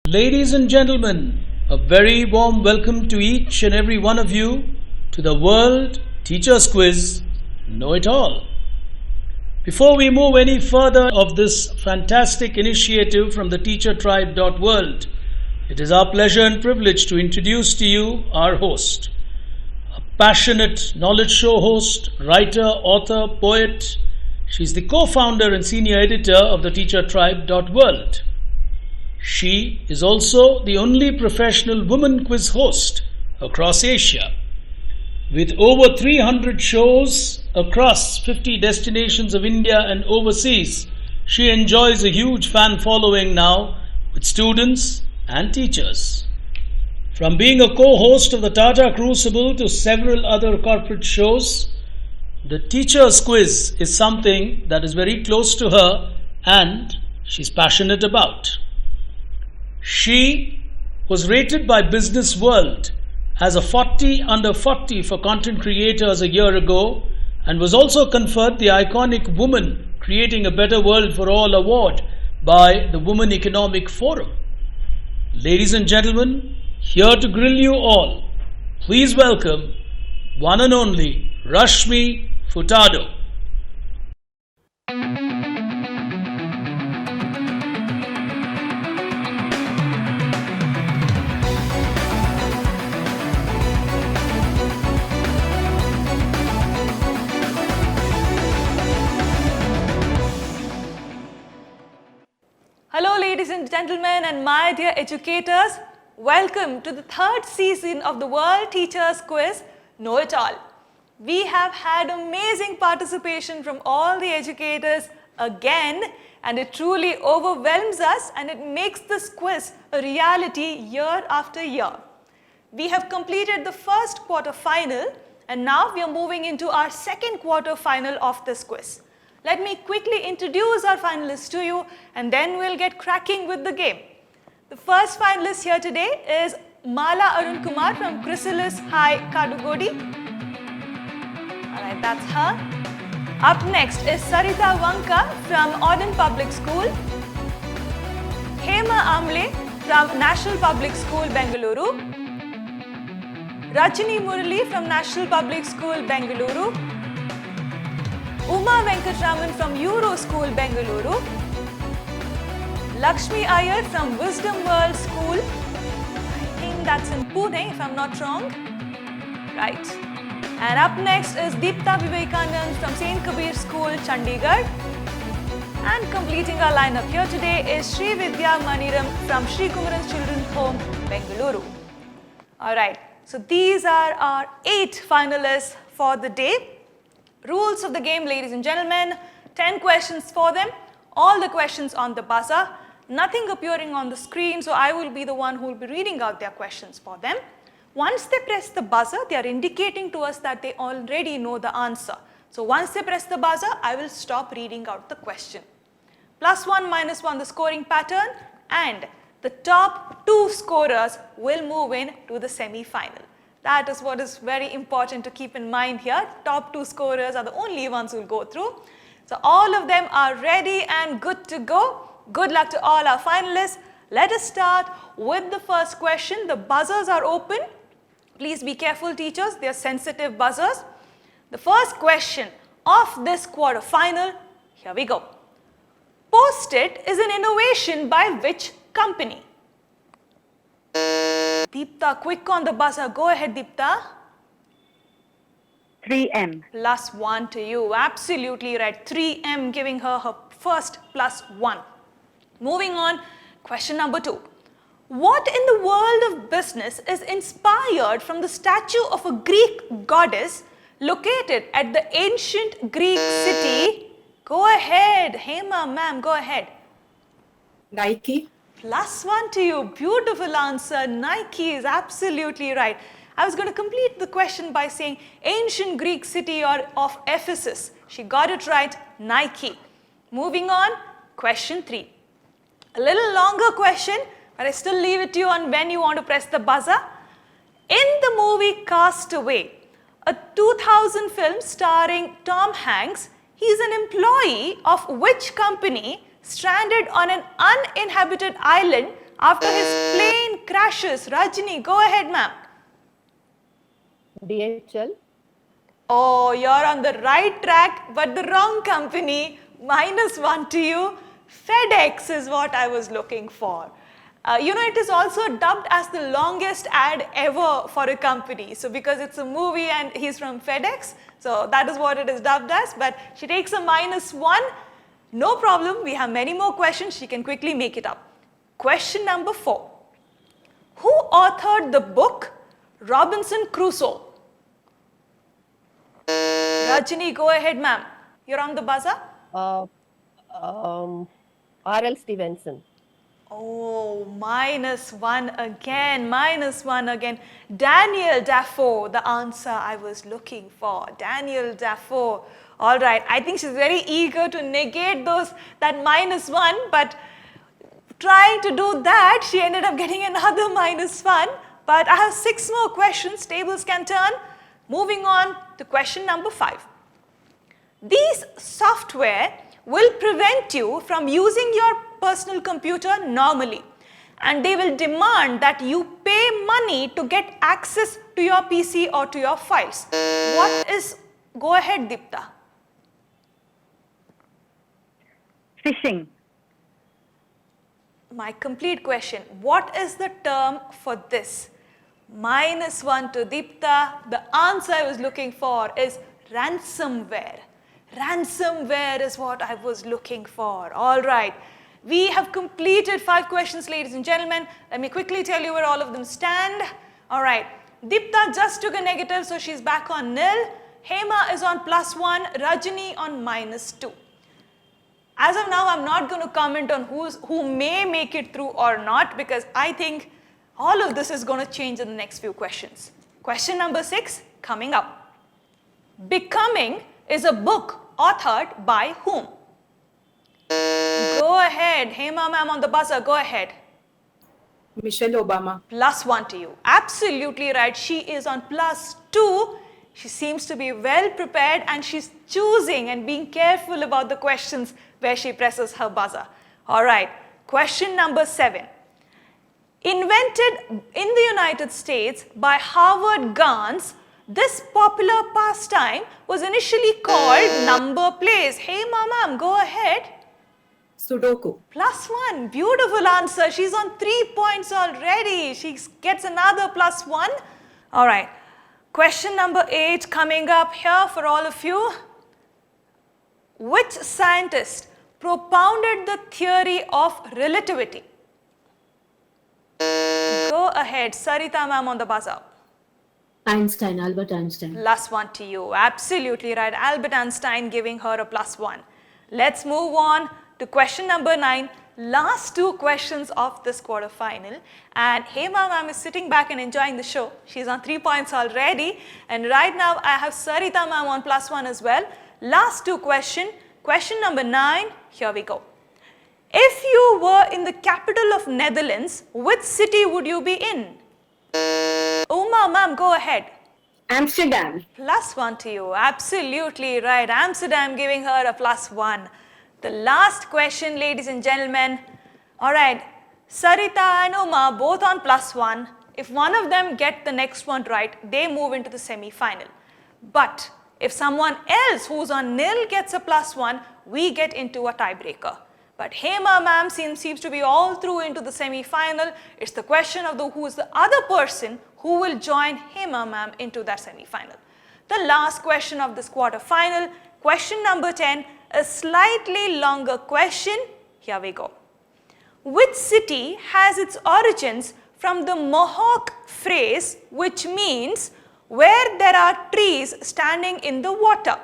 Ladies and gentlemen, a very warm welcome to each and every one of you to the World Teachers Quiz Know It All. Before we move any further of this fantastic initiative from the TeacherTribe.world, it is our pleasure and privilege to introduce to you our host, a passionate knowledge show host, writer, author, poet. She's the co-founder and senior editor of the TeacherTribe.world. She is also the only professional woman quiz host across Asia. With over 300 shows across 50 destinations of India and overseas, she enjoys a huge fan following now with students and teachers. From being a co-host of the Tata Crucible to several other corporate shows, the Teacher's Quiz is something that is very close to her and she's passionate about. She was rated by Business World as a 40 under 40 for content creators a year ago and was also conferred the iconic Woman Creating a Better World for All award by the Women Economic Forum. Ladies and gentlemen, here to grill you all, please welcome one and only Rashmi Furtado. Hello ladies and gentlemen and my dear educators, welcome to the third season of the World Teachers Quiz Know It All. We have had amazing participation from all the educators again, and it truly overwhelms us and it makes this quiz a reality year after year. We have completed the first quarter final and now we are moving into our second quarter final of this quiz. Let me quickly introduce our finalists to you and then we'll get cracking with the game. The first finalist here today is Mala Arun Kumar from Chrysalis High, Kadugodi. Alright, that's her. Up next is Sarita Vanka from Auden Public School. Hema Amle from National Public School, Bengaluru. Rajini Murali from National Public School, Bengaluru. Uma Venkatraman from Euro School, Bengaluru. Lakshmi Iyer from Wisdom World School. I think that's in Pune if I'm not wrong. Right. And up next is Deepta Vivekanand from St. Kabir School, Chandigarh. And completing our lineup here today is Sri Vidya Maniram from Sri Kumaran's Children's Home, Bengaluru. Alright, so these are our 8 finalists for the day. Rules of the game, ladies and gentlemen, 10 questions for them, all the questions on the buzzer, nothing appearing on the screen, so I will be the one who will be reading out their questions for them. Once they press the buzzer, they are indicating to us that they already know the answer. So once they press the buzzer, I will stop reading out the question. +1, -1, the scoring pattern, and the top 2 scorers will move in to the semi-final. That is what is very important to keep in mind here. Top 2 scorers are the only ones who will go through. So all of them are ready and good to go. Good luck to all our finalists. Let us start with the first question. The buzzers are open. Please be careful, teachers. They are sensitive buzzers. The first question of this quarter final, here we go. Post-it is an innovation by which company? Deepta, quick on the buzzer. Go ahead, Deepta. 3M. +1 to you. Absolutely right. 3M giving her her first +1. Moving on, question number 2. What in the world of business is inspired from the statue of a Greek goddess located at the ancient Greek city? Go ahead. Hema, ma'am, go ahead. Nike. +1 to you. Beautiful answer. Nike is absolutely right. I was going to complete the question by saying ancient Greek city of Ephesus. She got it right. Nike. Moving on, question 3. A little longer question, but I still leave it to you on when you want to press the buzzer. In the movie Castaway, a 2000 film starring Tom Hanks, he's an employee of which company stranded on an uninhabited island after his plane crashes? Rajni, go ahead, ma'am. DHL. Oh, you're on the right track, but the wrong company. -1 to you. FedEx is what I was looking for. It is also dubbed as the longest ad ever for a company. So because it's a movie and he's from FedEx, so that is what it is dubbed as. But she takes a -1. No problem. We have many more questions. She can quickly make it up. Question number 4. Who authored the book Robinson Crusoe? Rajini, go ahead, ma'am. You're on the buzzer. R.L. Stevenson. Oh, -1 again, -1 again. Daniel Defoe, the answer I was looking for. Daniel Defoe. All right, I think she's very eager to negate that -1, but trying to do that, she ended up getting another -1. But I have 6 more questions, tables can turn. Moving on to question number 5. These software will prevent you from using your personal computer normally, and they will demand that you pay money to get access to your PC or to your files. What is, go ahead, Deepta. Phishing. My complete question, what is the term for this? -1 to Deepta. The answer I was looking for is ransomware. Ransomware is what I was looking for. All right. We have completed 5 questions, ladies and gentlemen. Let me quickly tell you where all of them stand. All right. Deepta just took a negative, so she's back on nil. Hema is on +1. Rajini on -2. As of now, I'm not going to comment on who may make it through or not, because I think all of this is going to change in the next few questions. Question number 6 coming up. Becoming is a book authored by whom? Go ahead. Hema ma'am on the buzzer. Go ahead. Michelle Obama. +1 to you. Absolutely right. She is on +2. She seems to be well prepared, and she's choosing and being careful about the questions where she presses her buzzer. All right. Question number 7. Invented in the United States by Howard Gans, this popular pastime was initially called number plays. Hey, ma'am, go ahead. Sudoku. +1. Beautiful answer. She's on 3 points already. She gets another +1. All right. Question number 8 coming up here for all of you. Which scientist propounded the theory of relativity? Go ahead. Sarita ma'am on the buzzer. Einstein, Albert Einstein. +1 to you. Absolutely right. Albert Einstein giving her a +1. Let's move on to question number 9. Last 2 questions of this quarterfinal. And Hema ma'am is sitting back and enjoying the show. She's on 3 points already. And right now I have Sarita ma'am on +1 as well. Last 2 questions. Question number 9. Here we go. If you were in the capital of Netherlands, which city would you be in? Uma ma'am, go ahead. Amsterdam. +1 to you. Absolutely right. Amsterdam giving her a +1. The last question, ladies and gentlemen. All right. Sarita and Uma both on +1. If one of them get the next one right, they move into the semi-final. But if someone else who's on nil gets a +1, we get into a tiebreaker. But Hema ma'am seems to be all through into the semi-final. It's the question of who is the other person who will join Hema ma'am into that semi-final. The last question of this quarter-final, question number 10, a slightly longer question. Here we go. Which city has its origins from the Mohawk phrase, which means where there are trees standing in the water?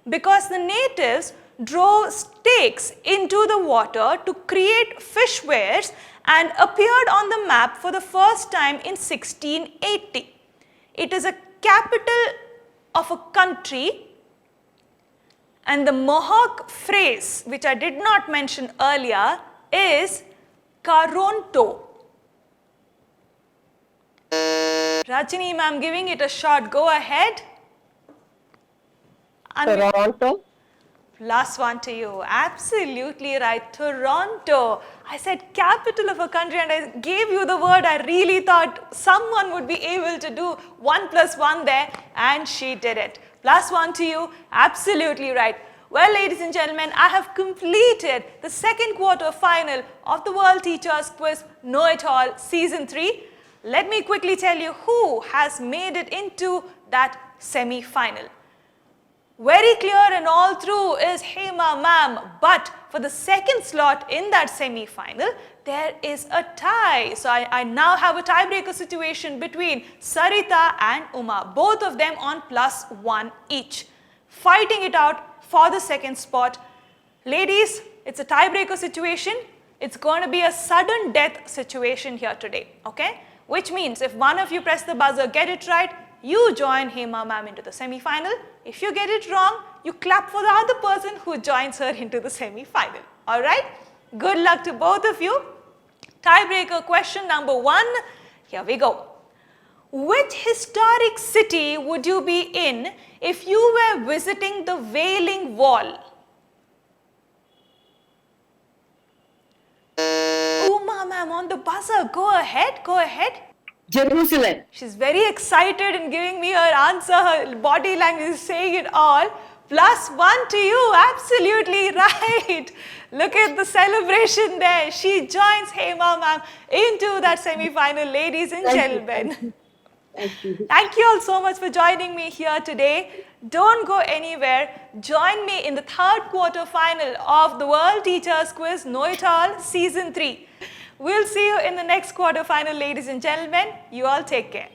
Because the natives drove stakes into the water to create fish weirs and appeared on the map for the first time in 1680. It is a capital of a country, and the Mohawk phrase, which I did not mention earlier, is Karonto. Rajini ma'am giving it a shot. Go ahead. Toronto. +1 to you. Absolutely right. Toronto. I said capital of a country and I gave you the word. I really thought someone would be able to do 1 + 1 there, and she did it. +1 to you. Absolutely right. Well, ladies and gentlemen, I have completed the second quarter final of the World Teachers Quiz Know It All Season 3. Let me quickly tell you who has made it into that semi-final. Very clear and all through is Hema ma'am, but for the second slot in that semi-final, there is a tie. So I now have a tiebreaker situation between Sarita and Uma, both of them on +1 each, fighting it out for the second spot. Ladies, it's a tiebreaker situation. It's going to be a sudden death situation here today, okay? Which means if one of you press the buzzer, get it right, you join Hema ma'am into the semi-final. If you get it wrong, you clap for the other person who joins her into the semi-final. Alright? Good luck to both of you. Tiebreaker question number 1. Here we go. Which historic city would you be in if you were visiting the Wailing Wall? Uma ma'am on the buzzer. Go ahead. Go ahead. Jerusalem. She's very excited in giving me her answer. Her body language is saying it all. +1 to you. Absolutely right. Look at the celebration there. She joins Hema ma'am into that semi-final, ladies and gentlemen. Thank you. Thank you all so much for joining me here today. Don't go anywhere. Join me in the third quarter final of the World Teachers Quiz Know It All Season 3. We'll see you in the next quarter final, ladies and gentlemen. You all take care.